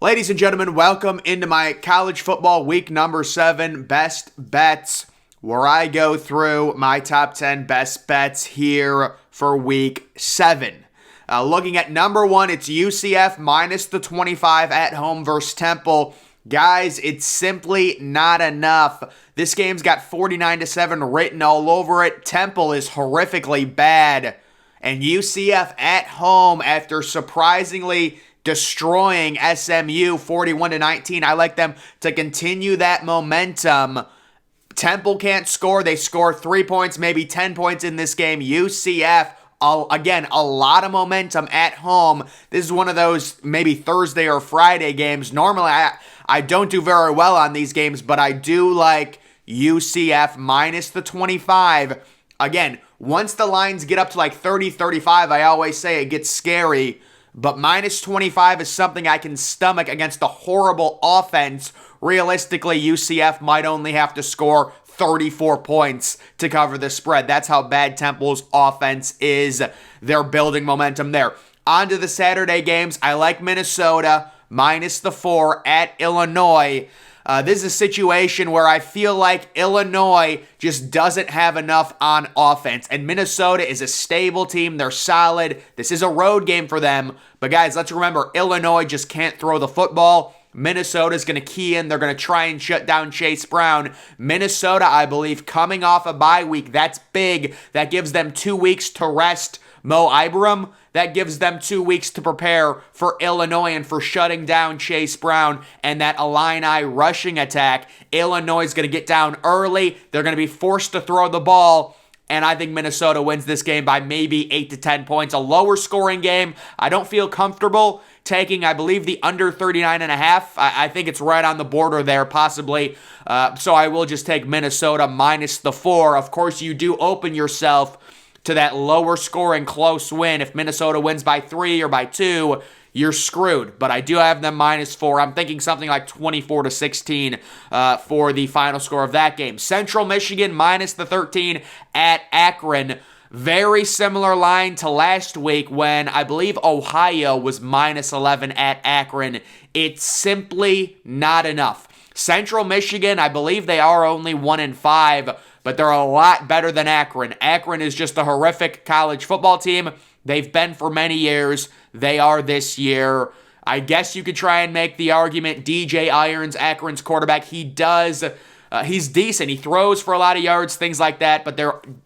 Ladies and gentlemen, welcome into my college football week number 7 best bets, where I go through my top 10 best bets here for week 7. Looking at number 1, it's UCF minus the 25 at home versus Temple. Guys, it's simply not enough. This game's got 49-7 written all over it. Temple is horrifically bad. And UCF at home, after surprisingly destroying SMU 41-19. I like them to continue that momentum. Temple can't score. They score 3 points, maybe 10 points in this game. UCF, again, a lot of momentum at home. This is one of those maybe Thursday or Friday games. Normally, I don't do very well on these games, but I do like UCF minus the 25. Again, once the lines get up to like 30, 35, I always say it gets scary. But minus 25 is something I can stomach against a horrible offense. Realistically, UCF might only have to score 34 points to cover the spread. That's how bad Temple's offense is. They're building momentum there. On to the Saturday games. I like Minnesota minus the 4 at Illinois. This is a situation where I feel like Illinois just doesn't have enough on offense. And Minnesota is a stable team. They're solid. This is a road game for them. But guys, let's remember, Illinois just can't throw the football. Minnesota's going to key in. They're going to try and shut down Chase Brown. Minnesota, I believe, coming off a bye week. That's big. That gives them 2 weeks to rest Mo Ibrahim. That gives them 2 weeks to prepare for Illinois and for shutting down Chase Brown and that Illini rushing attack. Illinois is going to get down early. They're going to be forced to throw the ball. And I think Minnesota wins this game by maybe 8 to 10 points. A lower scoring game. I don't feel comfortable taking, I believe, the under 39.5. I think it's right on the border there, possibly. So I will just take Minnesota minus the 4. Of course, you do open yourself to that lower scoring close win. If Minnesota wins by 3 or by 2, you're screwed. But I do have them minus 4. I'm thinking something like 24-16 for the final score of that game. Central Michigan minus the 13 at Akron. Very similar line to last week when I believe Ohio was minus 11 at Akron. It's simply not enough. Central Michigan, I believe they are only 1-5, but they're a lot better than Akron. Akron is just a horrific college football team. They've been for many years. They are this year. I guess you could try and make the argument DJ Irons, Akron's quarterback, he's decent. He throws for a lot of yards, things like that, but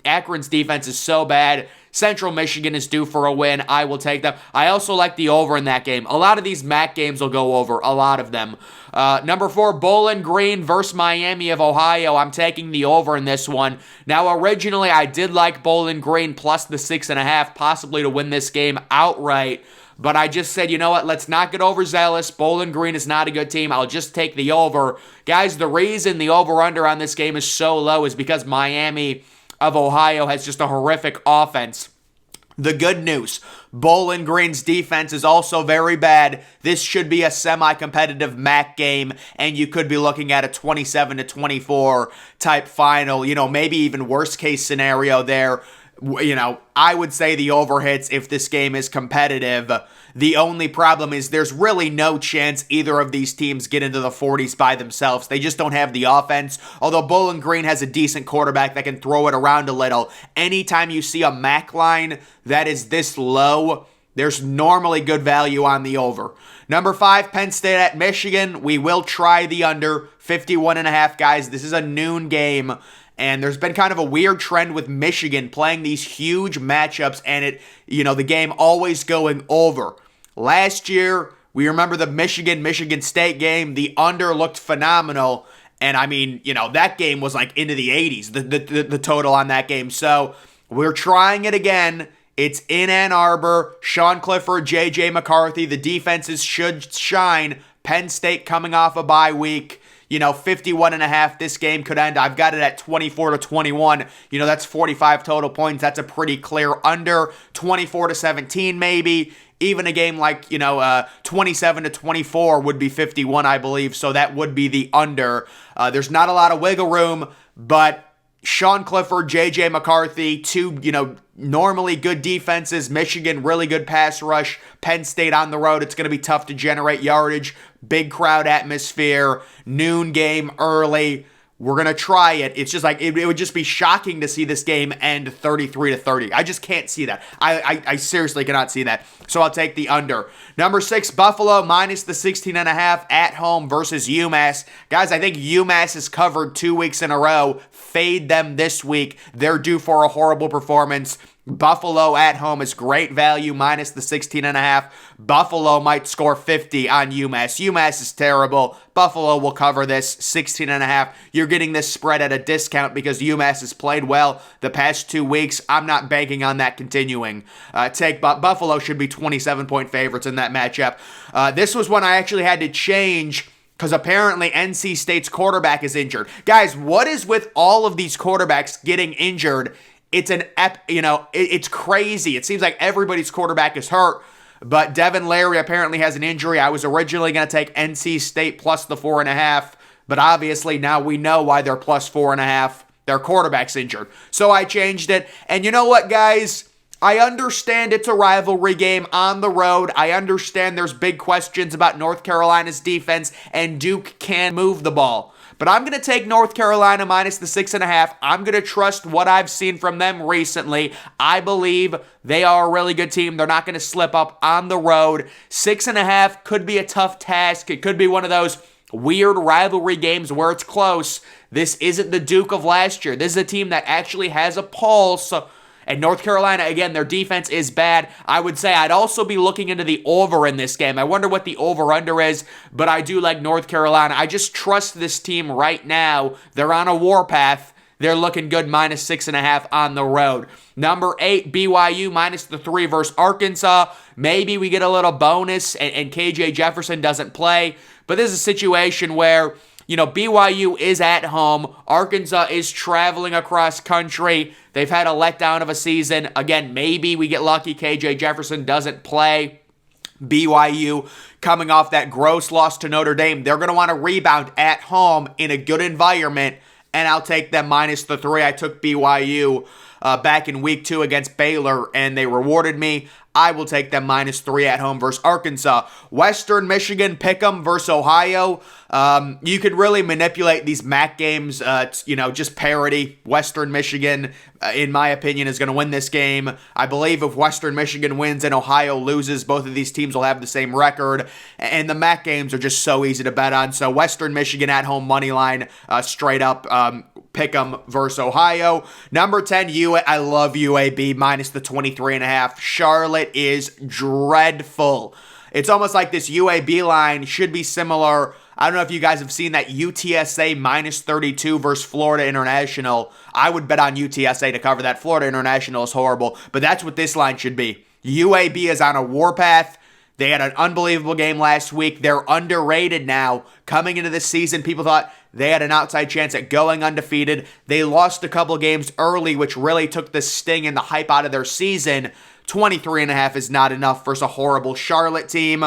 Akron's defense is so bad. Central Michigan is due for a win. I will take them. I also like the over in that game. A lot of these MAC games will go over, a lot of them. Number 4, Bowling Green versus Miami of Ohio. I'm taking the over in this one. Now, originally, I did like Bowling Green plus the 6.5, possibly to win this game outright. But I just said, you know what, let's not get overzealous. Bowling Green is not a good team. I'll just take the over. Guys, the reason the over-under on this game is so low is because Miami of Ohio has just a horrific offense. The good news, Bowling Green's defense is also very bad. This should be a semi-competitive MAC game, and you could be looking at a 27-24 type final. Maybe even worst case scenario there. I would say the over hits if this game is competitive. The only problem is there's really no chance either of these teams get into the 40s by themselves. They just don't have the offense. Although Bowling Green has a decent quarterback that can throw it around a little. Anytime you see a MAC line that is this low, there's normally good value on the over. Number 5, Penn State at Michigan. We will try the under. 51.5, guys. This is a noon game. And there's been kind of a weird trend with Michigan playing these huge matchups and the game always going over. Last year, we remember the Michigan State game. The under looked phenomenal. And that game was like into the 80s, the total on that game. So we're trying it again. It's in Ann Arbor. Sean Clifford, J.J. McCarthy. The defenses should shine. Penn State coming off a bye week. 51.5, this game could end. I've got it at 24-21. That's 45 total points. That's a pretty clear under. 24-17 maybe. Even a game like, 27-24 would be 51, I believe. So that would be the under. There's not a lot of wiggle room, but Sean Clifford, J.J. McCarthy, two, normally good defenses. Michigan, really good pass rush. Penn State on the road. It's going to be tough to generate yardage. Big crowd atmosphere. Noon game early. We're going to try it. It's just like, it would just be shocking to see this game end 33-30. I just can't see that. I seriously cannot see that. So I'll take the under. Number 6, Buffalo minus the 16.5 at home versus UMass. Guys, I think UMass has covered 2 weeks in a row. Fade them this week. They're due for a horrible performance. Buffalo at home is great value, minus the 16.5. Buffalo might score 50 on UMass. UMass is terrible. Buffalo will cover this 16.5. You're getting this spread at a discount because UMass has played well the past 2 weeks. I'm not banking on that continuing. Buffalo should be 27-point favorites in that matchup. This was one I actually had to change because apparently NC State's quarterback is injured. Guys, what is with all of these quarterbacks getting injured? It's crazy. It seems like everybody's quarterback is hurt, but Devin Leary apparently has an injury. I was originally going to take NC State plus the 4.5, but obviously now we know why they're plus 4.5. Their quarterback's injured. So I changed it. And you know what, guys? I understand it's a rivalry game on the road. I understand there's big questions about North Carolina's defense, and Duke can move the ball. But I'm going to take North Carolina minus the 6.5. I'm going to trust what I've seen from them recently. I believe they are a really good team. They're not going to slip up on the road. 6.5 could be a tough task. It could be one of those weird rivalry games where it's close. This isn't the Duke of last year. This is a team that actually has a pulse. And North Carolina, again, their defense is bad. I would say I'd also be looking into the over in this game. I wonder what the over-under is, but I do like North Carolina. I just trust this team right now. They're on a warpath. They're looking good, minus 6.5 on the road. Number 8, BYU minus the 3 versus Arkansas. Maybe we get a little bonus and KJ Jefferson doesn't play. But this is a situation where BYU is at home. Arkansas is traveling across country. They've had a letdown of a season. Again, maybe we get lucky. KJ Jefferson doesn't play. BYU coming off that gross loss to Notre Dame. They're going to want to rebound at home in a good environment, and I'll take them minus the 3. I took BYU back in week 2 against Baylor, and they rewarded me. I will take them minus 3 at home versus Arkansas. Western Michigan, Pick'em versus Ohio. You could really manipulate these MAC games, just parity. Western Michigan, in my opinion, is going to win this game. I believe if Western Michigan wins and Ohio loses, both of these teams will have the same record. And the MAC games are just so easy to bet on. So Western Michigan at home money line, straight up. Pick'em versus Ohio. Number 10, I love UAB minus the 23.5. Charlotte is dreadful. It's almost like this UAB line should be similar. I don't know if you guys have seen that UTSA minus 32 versus Florida International. I would bet on UTSA to cover that. Florida International is horrible, but that's what this line should be. UAB is on a warpath. They had an unbelievable game last week. They're underrated now. Coming into this season, people thought they had an outside chance at going undefeated. They lost a couple games early, which really took the sting and the hype out of their season. 23.5 is not enough versus a horrible Charlotte team.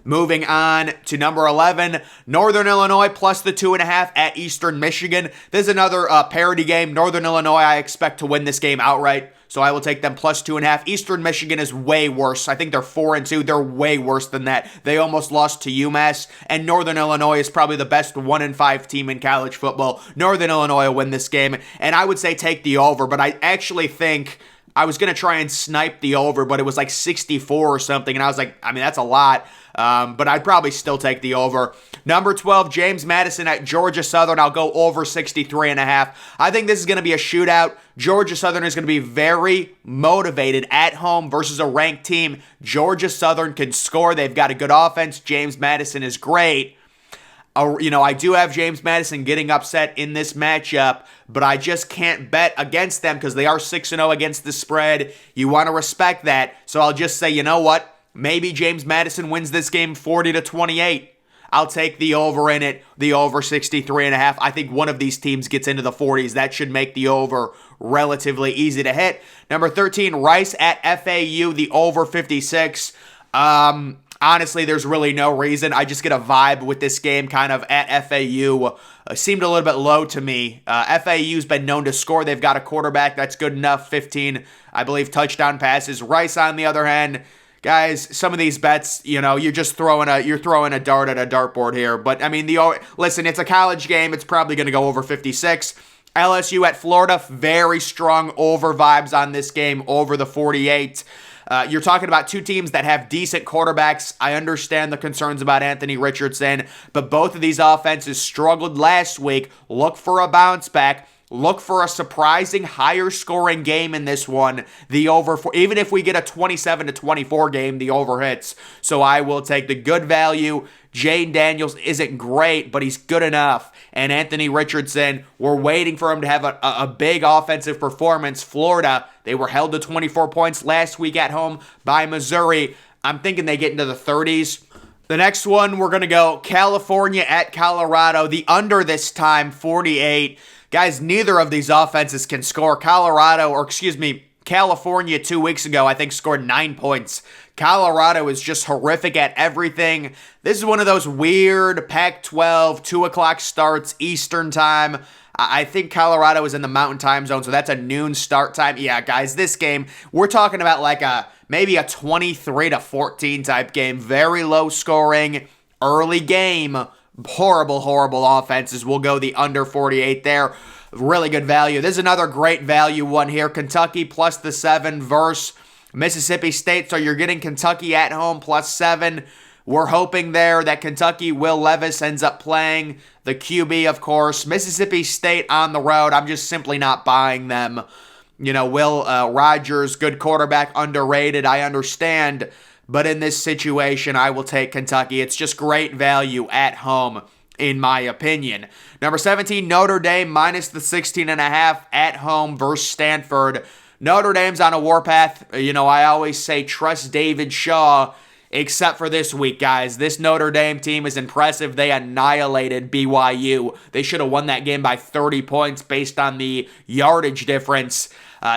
Moving on to number 11, Northern Illinois plus the 2.5 at Eastern Michigan. This is another parity game. Northern Illinois, I expect to win this game outright, so I will take them plus 2.5. Eastern Michigan is way worse. I think they're 4-2. They're way worse than that. They almost lost to UMass, and Northern Illinois is probably the best 1-5 team in college football. Northern Illinois will win this game, and I would say take the over, but I actually think I was going to try and snipe the over, but it was like 64 or something, and I was like, that's a lot. But I'd probably still take the over. Number 12, James Madison at Georgia Southern. I'll go over 63.5. I think this is going to be a shootout. Georgia Southern is going to be very motivated at home versus a ranked team. Georgia Southern can score. They've got a good offense. James Madison is great. I do have James Madison getting upset in this matchup, but I just can't bet against them because they are 6-0 against the spread. You want to respect that. So I'll just say, you know what? Maybe James Madison wins this game 40-28. I'll take the over in it, the over 63.5. I think one of these teams gets into the 40s. That should make the over relatively easy to hit. Number 13, Rice at FAU, the over 56. Honestly, there's really no reason. I just get a vibe with this game kind of at FAU. Seemed a little bit low to me. FAU's been known to score. They've got a quarterback that's good enough. 15, I believe, touchdown passes. Rice, on the other hand, guys, some of these bets, you're just throwing a dart at a dartboard here. But I mean, listen, it's a college game. It's probably going to go over 56. LSU at Florida, very strong over vibes on this game, over the 48. You're talking about two teams that have decent quarterbacks. I understand the concerns about Anthony Richardson, but both of these offenses struggled last week. Look for a bounce back. Look for a surprising higher scoring game in this one. The over, even if we get a 27-24 game, the over hits. So I will take the good value. Jane Daniels isn't great, but he's good enough. And Anthony Richardson, we're waiting for him to have a big offensive performance. Florida, they were held to 24 points last week at home by Missouri. I'm thinking they get into the 30s. The next one, we're going to go California at Colorado. The under this time, 48. Guys, neither of these offenses can score. California 2 weeks ago, I think, scored 9 points. Colorado is just horrific at everything. This is one of those weird Pac-12, 2 o'clock starts, Eastern time. I think Colorado is in the Mountain Time Zone, so that's a noon start time. Yeah, guys, this game, we're talking about like maybe a 23-14 type game. Very low scoring, early game. Horrible offenses. We'll go the under 48 there. Really good value. This is another great value one here. Kentucky plus the 7 versus Mississippi State. So you're getting Kentucky at home plus 7. We're hoping there that Kentucky, Will Levis ends up playing the QB, of course. Mississippi State on the road. I'm just simply not buying them. Will Rogers, good quarterback, underrated. I understand. But in this situation, I will take Kentucky. It's just great value at home, in my opinion. Number 17, Notre Dame minus the 16.5 at home versus Stanford. Notre Dame's on a warpath. I always say trust David Shaw, except for this week, guys. This Notre Dame team is impressive. They annihilated BYU. They should have won that game by 30 points based on the yardage difference.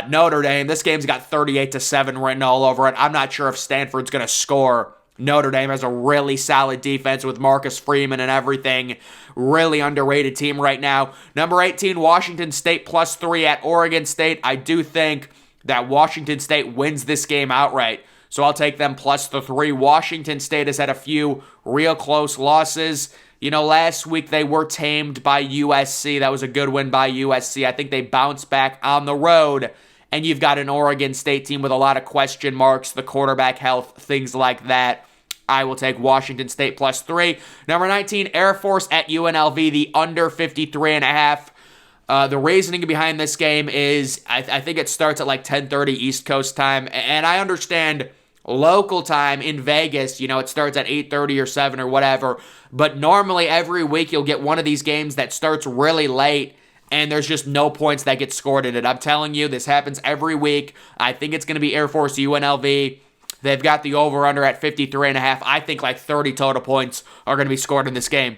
Notre Dame, this game's got 38-7 written all over it. I'm not sure if Stanford's going to score. Notre Dame has a really solid defense with Marcus Freeman and everything. Really underrated team right now. Number 18, Washington State plus 3 at Oregon State. I do think that Washington State wins this game outright. So I'll take them plus the 3. Washington State has had a few real close losses. Last week they were tamed by USC. That was a good win by USC. I think they bounced back on the road. And you've got an Oregon State team with a lot of question marks, the quarterback health, things like that. I will take Washington State plus 3. Number 19, Air Force at UNLV, the under 53.5. The reasoning behind this game is I think it starts at like 10:30 East Coast time. And I understand local time in Vegas, it starts at 8:30 or 7 or whatever. But normally every week you'll get one of these games that starts really late and there's just no points that get scored in it. I'm telling you, this happens every week. I think it's going to be Air Force UNLV. They've got the over-under at 53.5. I think like 30 total points are going to be scored in this game.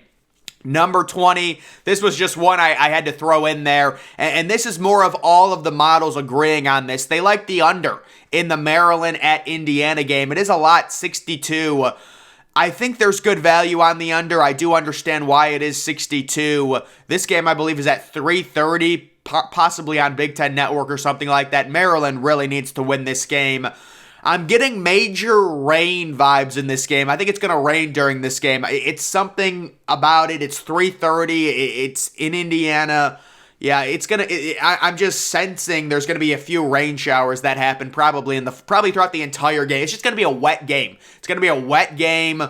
Number 20, this was just one I had to throw in there, and this is more of all of the models agreeing on this. They like the under in the Maryland at Indiana game. It is a lot, 62. I think there's good value on the under. I do understand why it is 62. This game, I believe, is at 3:30, possibly on Big Ten Network or something like that. Maryland really needs to win this game. I'm getting major rain vibes in this game. I think it's going to rain during this game. It's something about it. It's 3:30. It's in Indiana. Yeah, I'm just sensing there's going to be a few rain showers that happen probably throughout the entire game. It's just going to be a wet game. It's going to be a wet game.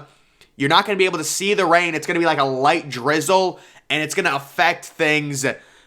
You're not going to be able to see the rain. It's going to be like a light drizzle, and it's going to affect things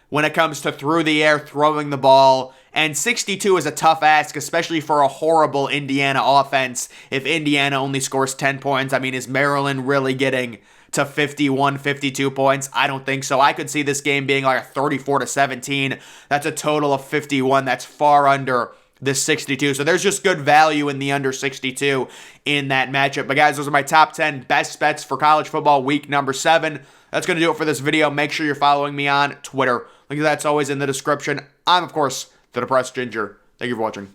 when it comes to through the air, throwing the ball. And 62 is a tough ask, especially for a horrible Indiana offense. If Indiana only scores 10 points, is Maryland really getting to 51, 52 points? I don't think so. I could see this game being like a 34-17. That's a total of 51. That's far under the 62. So there's just good value in the under 62 in that matchup. But guys, those are my top 10 best bets for college football week number 7. That's going to do it for this video. Make sure you're following me on Twitter. Link to that's always in the description. I'm, of course, the Depressed Ginger. Thank you for watching.